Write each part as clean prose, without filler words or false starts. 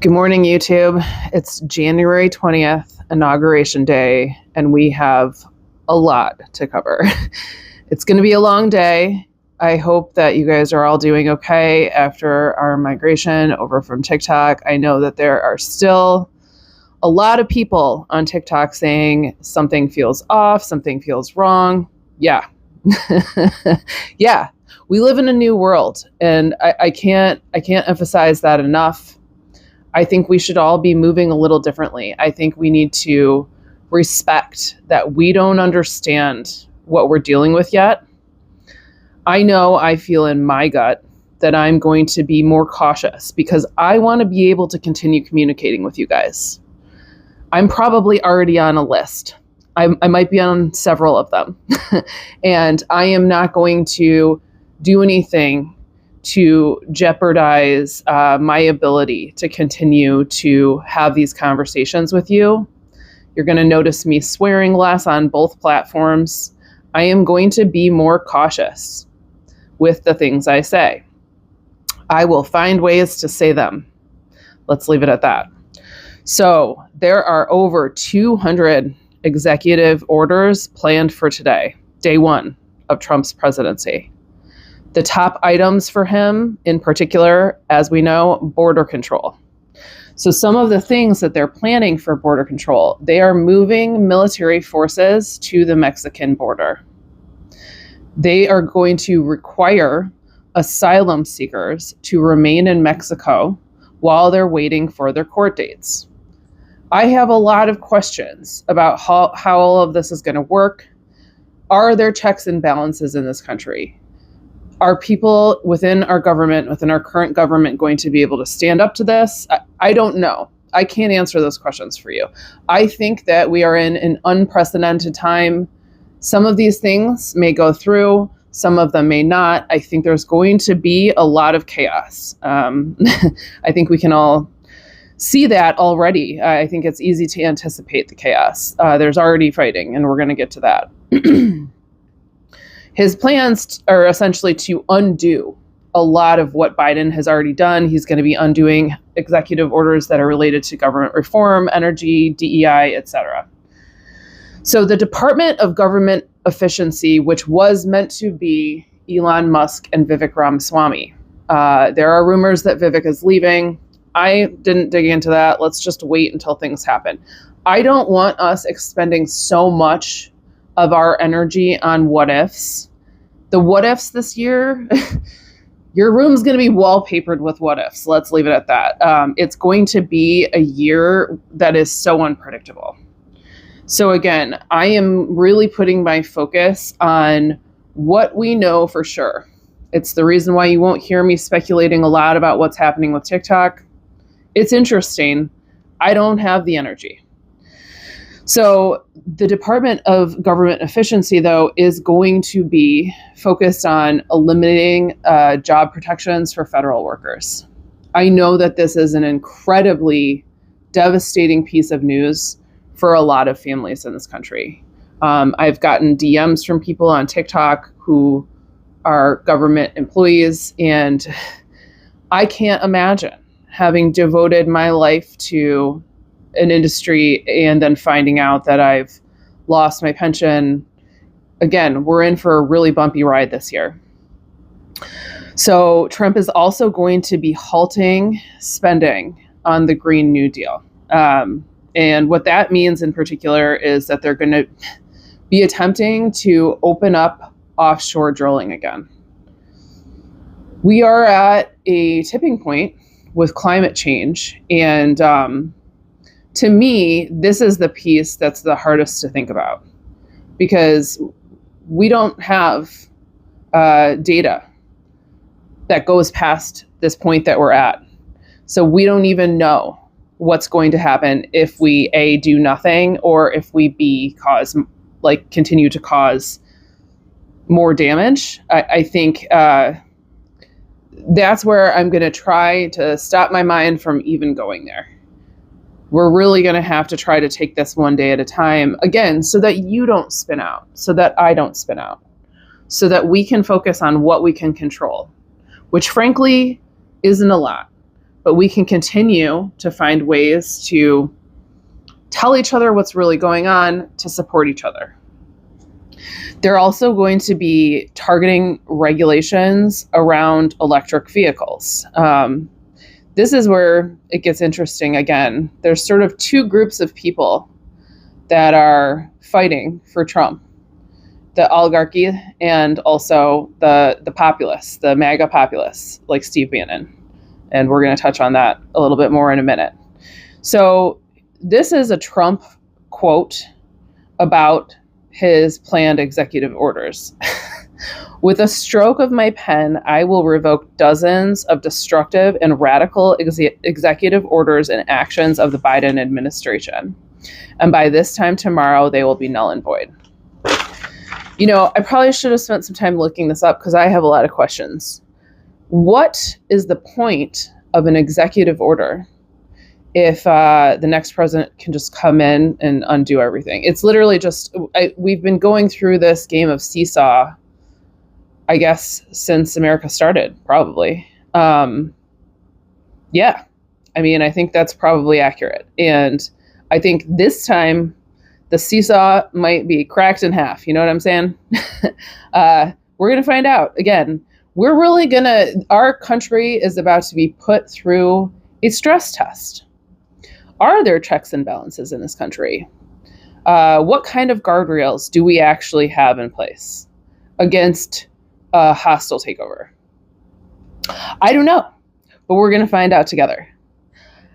Good morning, YouTube. It's January 20th, Inauguration Day, and we have a lot to cover. It's going to be a long day. I hope that you guys are all doing okay after our migration over from TikTok. I know that there are still a lot of people on TikTok saying something feels off, something feels wrong. Yeah. Yeah. We live in a new world, and I can't emphasize that enough. I think we should all be moving a little differently. I think we need to respect that we don't understand what we're dealing with yet. I know I feel in my gut that I'm going to be more cautious because I want to be able to continue communicating with you guys. I'm probably already on a list. I might be on several of them. And I am not going to do anything to jeopardize my ability to continue to have these conversations with you. You're going to notice me swearing less on both platforms. I am going to be more cautious with the things I say. I will find ways to say them. Let's leave it at that. So there are over 200 executive orders planned for today, day one of Trump's presidency. The top items for him, in particular, as we know, border control. So some of the things that they're planning for border control, they are moving military forces to the Mexican border. They are going to require asylum seekers to remain in Mexico while they're waiting for their court dates. I have a lot of questions about how all of this is going to work. Are there checks and balances in this country? Are people within our government, within our current government, going to be able to stand up to this? I don't know. I can't answer those questions for you. I think that we are in an unprecedented time. Some of these things may go through, some of them may not. I think there's going to be a lot of chaos. I think we can all see that already. I think it's easy to anticipate the chaos. There's already fighting, and we're going to get to that. His plans are essentially to undo a lot of what Biden has already done. He's going to be undoing executive orders that are related to government reform, energy, DEI, etc. So the Department of Government Efficiency, which was meant to be Elon Musk and Vivek Ramaswamy. There are rumors that Vivek is leaving. I didn't dig into that. Let's just wait until things happen. I don't want us expending so much of our energy on what ifs. The what ifs this year, your room's going to be wallpapered with what ifs. Let's leave it at that. It's going to be a year that is so unpredictable. So again, I am really putting my focus on what we know for sure. It's the reason why you won't hear me speculating a lot about what's happening with TikTok. It's interesting. I don't have the energy. So the Department of Government Efficiency, though, is going to be focused on eliminating job protections for federal workers. I know that this is an incredibly devastating piece of news for a lot of families in this country. I've gotten DMs from people on TikTok who are government employees, and I can't imagine having devoted my life to an industry and then finding out that I've lost my pension. Again, we're in for a really bumpy ride this year. So Trump is also going to be halting spending on the Green New Deal. And what that means in particular is that they're going to be attempting to open up offshore drilling again. We are at a tipping point with climate change, and to me, this is the piece that's the hardest to think about because we don't have data that goes past this point that we're at. So we don't even know what's going to happen if we A, do nothing, or if we B, continue to cause more damage. I think that's where I'm going to try to stop my mind from even going there. We're really going to have to try to take this one day at a time, again, so that you don't spin out, so that I don't spin out, so that we can focus on what we can control, which frankly isn't a lot. but we can continue to find ways to tell each other what's really going on to support each other. They're also going to be targeting regulations around electric vehicles. This is where it gets interesting again. There's sort of two groups of people that are fighting for Trump. The oligarchy and also the populists, the MAGA populists like Steve Bannon. And we're going to touch on that a little bit more in a minute. So this is a Trump quote about his planned executive orders. With a stroke of my pen, I will revoke dozens of destructive and radical executive orders and actions of the Biden administration. And by this time tomorrow, they will be null and void. You know, I probably should have spent some time looking this up because I have a lot of questions. What is the point of an executive order if the next president can just come in and undo everything? It's literally just, we've been going through this game of seesaw, I guess, since America started, probably. Yeah, I mean, I think that's probably accurate. And I think this time the seesaw might be cracked in half. You know what I'm saying? We're going to find out. Again, our country is about to be put through a stress test. Are there checks and balances in this country? What kind of guardrails do we actually have in place against a hostile takeover? I don't know, but we're going to find out together.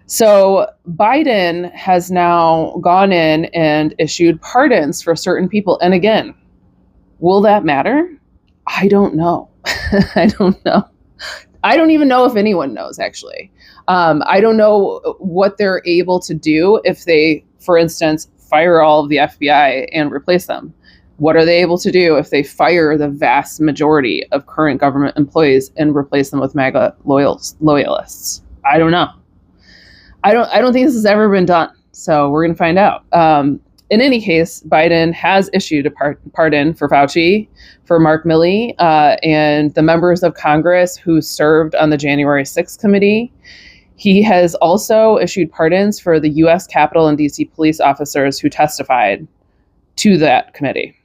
So Biden has now gone in and issued pardons for certain people. And again, will that matter? I don't know. I don't know. I don't even know if anyone knows, actually. I don't know what they're able to do if they, for instance, fire all of the FBI and replace them. What are they able to do if they fire the vast majority of current government employees and replace them with MAGA loyalists? I don't know. I don't think this has ever been done. So we're going to find out. In any case, Biden has issued a pardon for Fauci, for Mark Milley, and the members of Congress who served on the January 6th committee. He has also issued pardons for the U.S. Capitol and D.C. police officers who testified to that committee.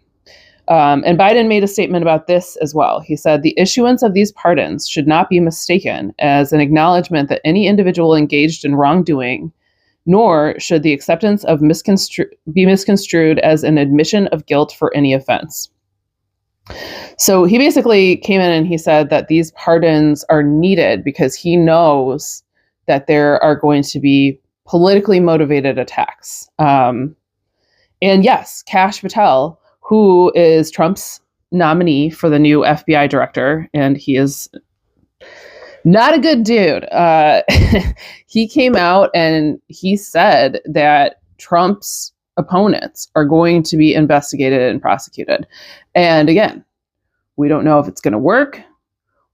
And Biden made a statement about this as well. He said, the issuance of these pardons should not be mistaken as an acknowledgement that any individual engaged in wrongdoing, nor should the acceptance of be misconstrued as an admission of guilt for any offense. So he basically came in and he said that these pardons are needed because he knows that there are going to be politically motivated attacks. And yes, Kash Patel, who is Trump's nominee for the new FBI director, and he is not a good dude. He came out and he said that Trump's opponents are going to be investigated and prosecuted. And again, we don't know if it's going to work.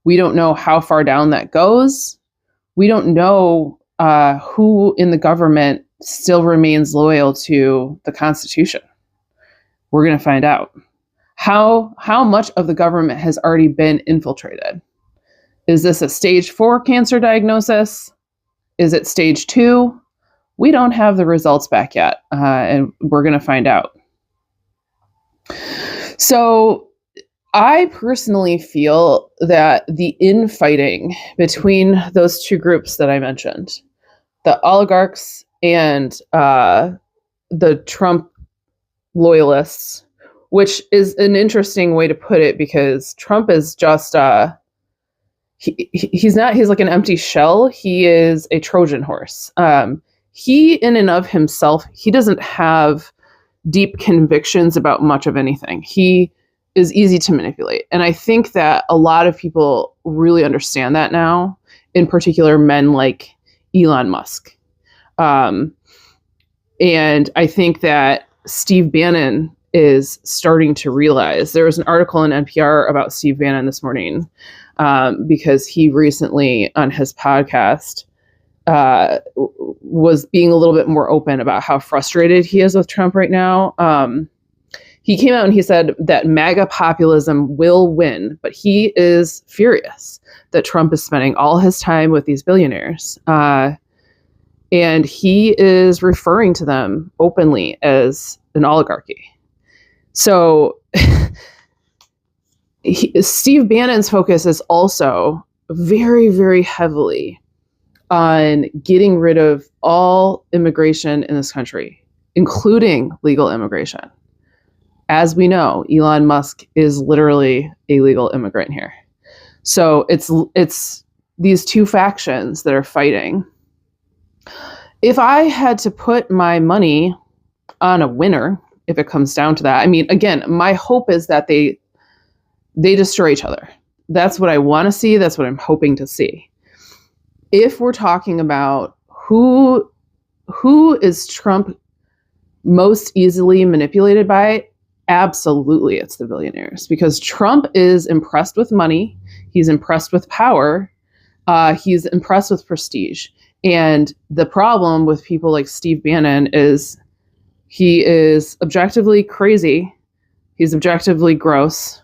We don't know how far down that goes. We don't know who in the government still remains loyal to the Constitution. We're going to find out. How much of the government has already been infiltrated? Is this a stage 4 cancer diagnosis? Is it stage 2? We don't have the results back yet, and we're going to find out. So I personally feel that the infighting between those two groups that I mentioned, the oligarchs and the Trump loyalists, which is an interesting way to put it because Trump is just he's like an empty shell. He is a Trojan horse. He in and of himself, he doesn't have deep convictions about much of anything. He is easy to manipulate. And I think that a lot of people really understand that now, in particular men like Elon Musk. And I think that Steve Bannon is starting to realize. There was an article in NPR about Steve Bannon this morning because he recently on his podcast was being a little bit more open about how frustrated he is with Trump right now. he came out and he said that MAGA populism will win, but he is furious that Trump is spending all his time with these billionaires. And he is referring to them openly as an oligarchy. So Steve Bannon's focus is also very, very heavily on getting rid of all immigration in this country, including legal immigration. As we know, Elon Musk is literally a legal immigrant here. So it's these two factions that are fighting. If I had to put my money on a winner, if it comes down to that, I mean, again, my hope is that they destroy each other. That's what I want to see. That's what I'm hoping to see. If we're talking about who is Trump most easily manipulated by, absolutely it's the billionaires, because Trump is impressed with money. He's impressed with power. He's impressed with prestige. And the problem with people like Steve Bannon is he is objectively crazy. He's objectively gross.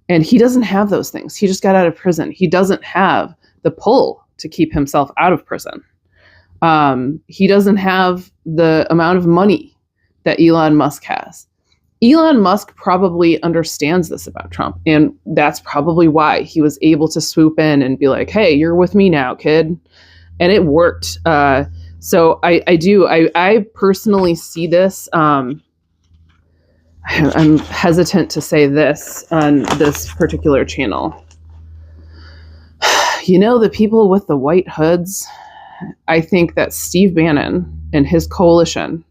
And he doesn't have those things. He just got out of prison. He doesn't have the pull to keep himself out of prison. He doesn't have the amount of money that Elon Musk has. Elon Musk probably understands this about Trump. And that's probably why he was able to swoop in and be like, hey, you're with me now, kid. And it worked. So I personally see this. I'm hesitant to say this on this particular channel. You know, the people with the white hoods, I think that Steve Bannon and his coalition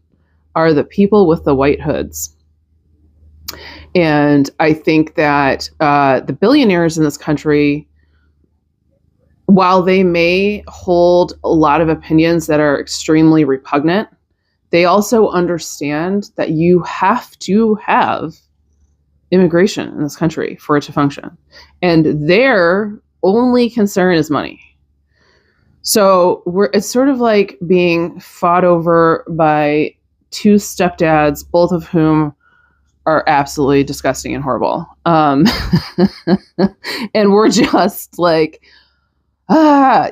are the people with the white hoods. And I think that the billionaires in this country, while they may hold a lot of opinions that are extremely repugnant, they also understand that you have to have immigration in this country for it to function. And their only concern is money. So it's sort of like being fought over by two stepdads, both of whom are absolutely disgusting and horrible. And we're just like, there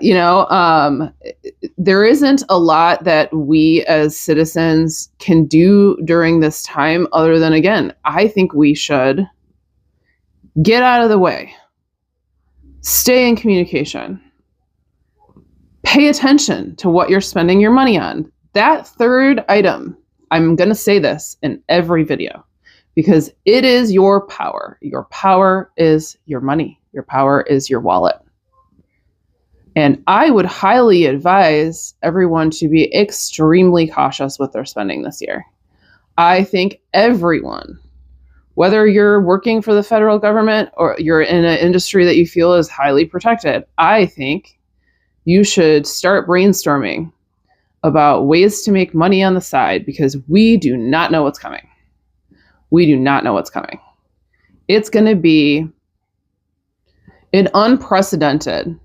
isn't a lot that we as citizens can do during this time other than, again, I think we should get out of the way, stay in communication, pay attention to what you're spending your money on. That third item, I'm going to say this in every video because it is your power. Your power is your money. Your power is your wallet. And I would highly advise everyone to be extremely cautious with their spending this year. I think everyone, whether you're working for the federal government or you're in an industry that you feel is highly protected, I think you should start brainstorming about ways to make money on the side because we do not know what's coming. We do not know what's coming. It's going to be an unprecedented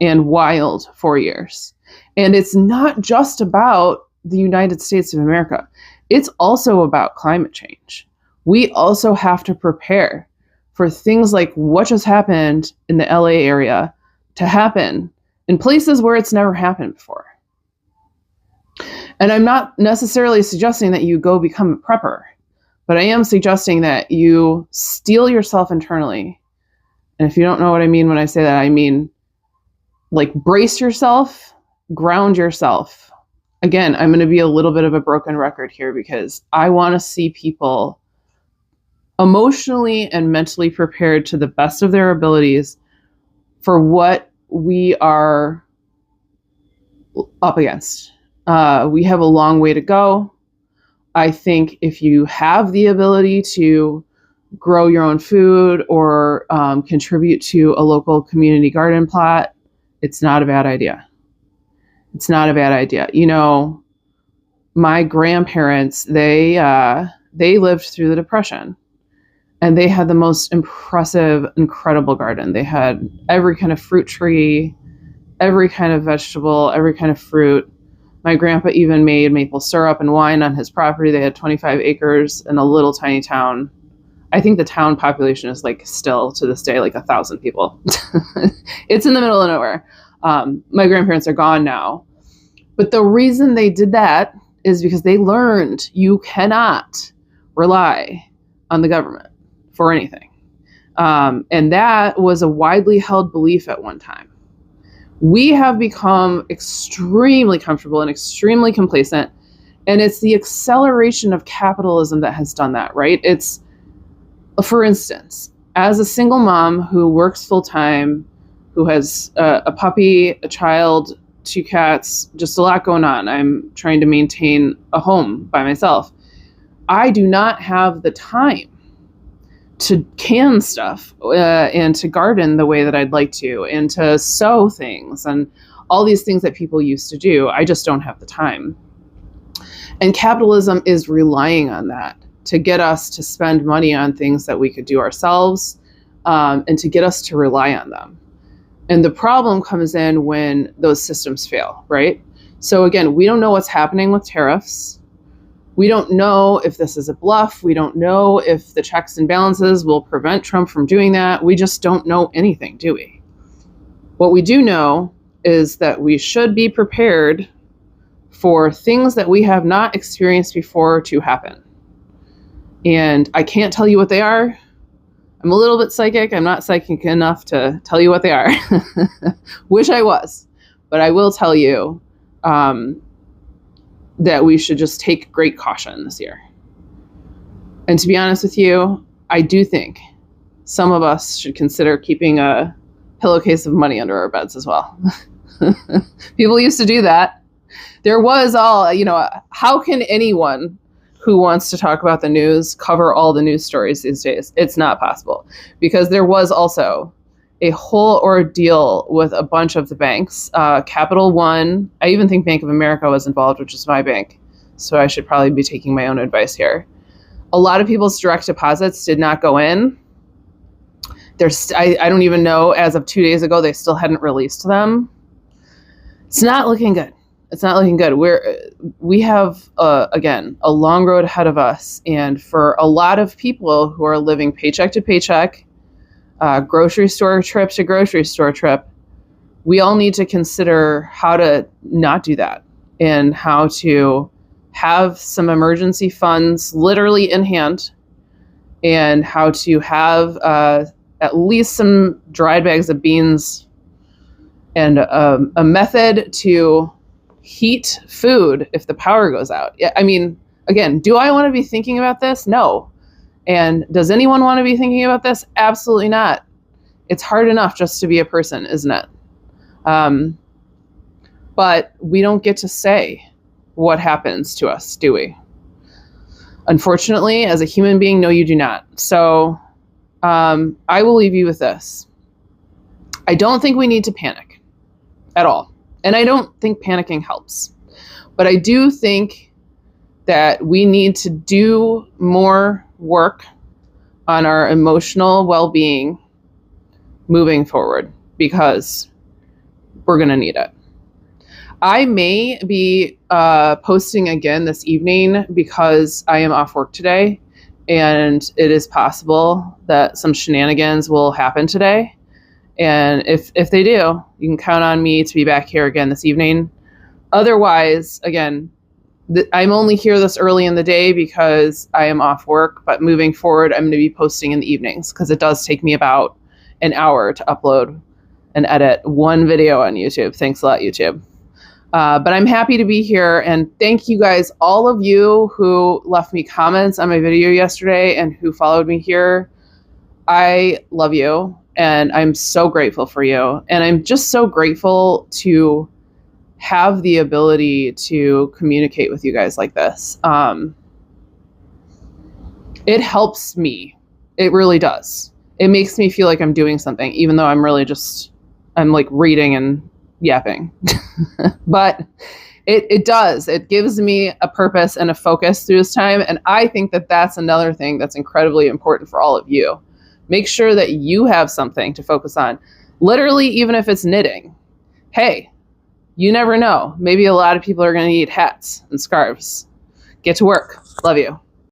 and wild 4 years. And it's not just about the United States of America. It's also about climate change. We also have to prepare for things like what just happened in the LA area to happen in places where it's never happened before. And I'm not necessarily suggesting that you go become a prepper, but I am suggesting that you steel yourself internally. And if you don't know what I mean when I say that, I mean, like, brace yourself, ground yourself. Again, I'm going to be a little bit of a broken record here because I want to see people emotionally and mentally prepared to the best of their abilities for what we are up against. We have a long way to go. I think if you have the ability to grow your own food or contribute to a local community garden plot, it's not a bad idea. It's not a bad idea. You know, my grandparents, they lived through the Depression and they had the most impressive, incredible garden. They had every kind of fruit tree, every kind of vegetable, every kind of fruit. My grandpa even made maple syrup and wine on his property. They had 25 acres in a little tiny town. I think the town population is like still to this day like 1,000 people. It's in the middle of nowhere. My grandparents are gone now. But the reason they did that is because they learned you cannot rely on the government for anything. And that was a widely held belief at one time. We have become extremely comfortable and extremely complacent. And it's the acceleration of capitalism that has done that, right? It's, for instance, as a single mom who works full time, who has a puppy, a child, 2 cats, just a lot going on. I'm trying to maintain a home by myself. I do not have the time to can stuff and to garden the way that I'd like to, and to sew things and all these things that people used to do. I just don't have the time. And capitalism is relying on that to get us to spend money on things that we could do ourselves, and to get us to rely on them. And the problem comes in when those systems fail, right? So again, we don't know what's happening with tariffs. We don't know if this is a bluff. We don't know if the checks and balances will prevent Trump from doing that. We just don't know anything, do we? What we do know is that we should be prepared for things that we have not experienced before to happen. And I can't tell you what they are. I'm a little bit psychic. I'm not psychic enough to tell you what they are. Wish I was. But I will tell you that we should just take great caution this year. And to be honest with you, I do think some of us should consider keeping a pillowcase of money under our beds as well. People used to do that. There was how can anyone who wants to talk about the news cover all the news stories these days? It's not possible, because there was also a whole ordeal with a bunch of the banks. Capital One, I even think Bank of America was involved, which is my bank. So I should probably be taking my own advice here. A lot of people's direct deposits did not go in. I don't even know, as of 2 days ago, they still hadn't released them. It's not looking good. It's not looking good. We have, again, a long road ahead of us. And for a lot of people who are living paycheck to paycheck, grocery store trip to grocery store trip, we all need to consider how to not do that, and how to have some emergency funds literally in hand, and how to have at least some dried bags of beans, and a method to heat food if the power goes out. I mean, again, do I want to be thinking about this? No. And does anyone want to be thinking about this? Absolutely not. It's hard enough just to be a person, isn't it? But we don't get to say what happens to us, do we? Unfortunately, as a human being, no, you do not. So I will leave you with this. I don't think we need to panic at all. And I don't think panicking helps. But I do think that we need to do more work on our emotional well-being moving forward, because we're going to need it. I may be posting again this evening because I am off work today, and it is possible that some shenanigans will happen today. And if they do, you can count on me to be back here again this evening. Otherwise, again, I'm only here this early in the day because I am off work, but moving forward, I'm going to be posting in the evenings, because it does take me about an hour to upload and edit one video on YouTube. Thanks a lot, YouTube. But I'm happy to be here, and thank you guys, all of you who left me comments on my video yesterday and who followed me here. I love you, and I'm so grateful for you. And I'm just so grateful to have the ability to communicate with you guys like this. It helps me. It really does. It makes me feel like I'm doing something, even though I'm like reading and yapping. But it does. It gives me a purpose and a focus through this time. And I think that that's another thing that's incredibly important for all of you. Make sure that you have something to focus on. Literally, even if it's knitting. Hey, You never know. Maybe a lot of people are going to need hats and scarves. Get to work. Love you.